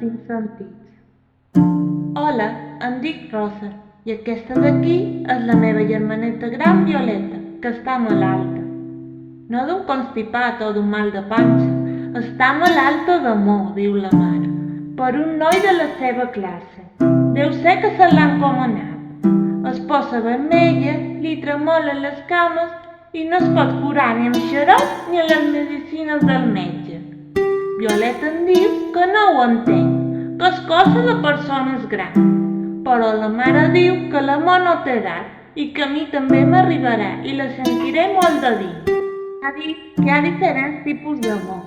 cinc sentits. Hola, em dic Rosa i aquesta d'aquí és la meva germaneta gran Violeta, que està malalta. No d'un constipat o d'un mal de panxa, està malalta d'amor, diu la mare, per un noi de la seva classe. Deu ser que se l'ha encomanat. Es posa vermella, li tremolen les cames i no es pot curar ni amb xarop ni amb les medicines del metge. Violeta em diu que no ho entén, que és cosa de persones grans, però la mare diu que l'amor no té edat i que a mi també m'arribarà i la sentiré molt de dins. Ha dit que hi ha diferents tipus d'amor: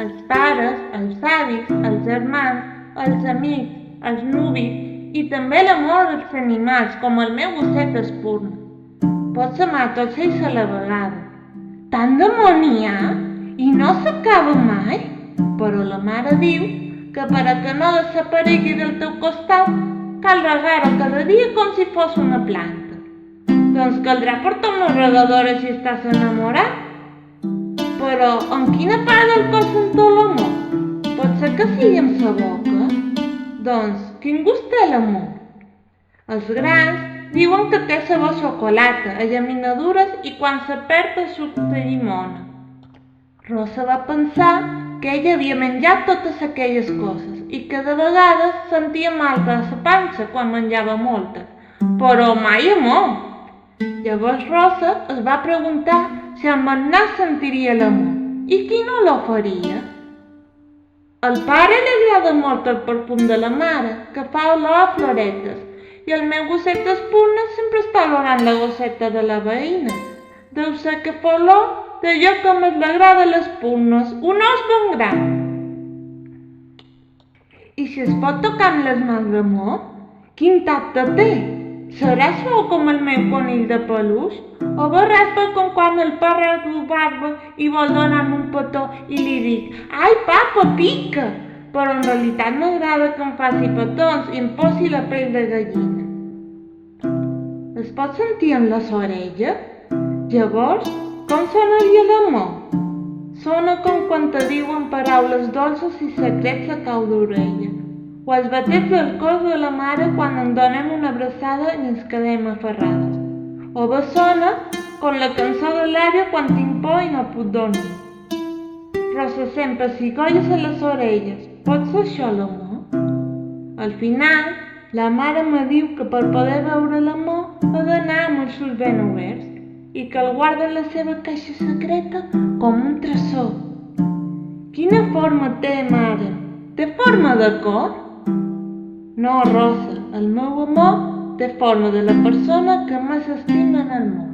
els pares, els avis, els germans, els amics, els nuvis i també l'amor als animals, com el meu gosset Espurna. Pots amar tots ells a la vegada. Tant d'amor n'hi ha i no s'acaba mai? Però la mare diu que per a que no desaparegui del teu costat cal regar-ho cada dia com si fos una planta. Doncs caldrà portar una regadora si estàs enamorat. Però en quina part del cos sent l'amor? Pot ser que sigui amb sa boca? Doncs quin gust té l'amor? Els grans diuen que té sabor xocolata, a llaminadures i quan se perd el suc de llimona. Rosa va pensar que ella havia menjat totes aquelles coses i que de vegades sentia mal de la panxa quan menjava moltes, però mai amor. Llavors Rosa es va preguntar si el mannà sentiria l'amor i qui no l'oferia. Al pare li agrada molt el perfum de la mare, que fa olor a floretes, i el meu gosset Espurna sempre està olorant la gosseta de la veïna. Deu ser que fa olor d'allò que més li agrada a les purnes, un os ben gran. I si es pot tocar amb les mans d'amor, quin tacte té? Serà suau com el meu conill de peluix? O va raspa com quan el pare du barba i vol donar-me un petó i li dic: «Ai, papa, pica!» Però en realitat m'agrada que em faci petons i em posi la pell de gallina. Es pot sentir en les orelles? Llavors, com sonaria l'amor? Sona com quan te diuen paraules dolces i secrets a cau d'orella, o els batets del cos de la mare quan en donem una abraçada i ens quedem aferrades, o bé sona com la cançó de l'àvia quan tinc por i no puc dormir. Rosa sent pessigolles a les orelles. Pot ser això l'amor? Al final, la mare me diu que per poder veure l'amor ha d'anar amb els ulls ben oberts i que el guarda en la seva caixa secreta com un tresor. Quina forma té, mare? Té forma de cor? No, Rosa, el meu amor té forma de la persona que més estima en el món.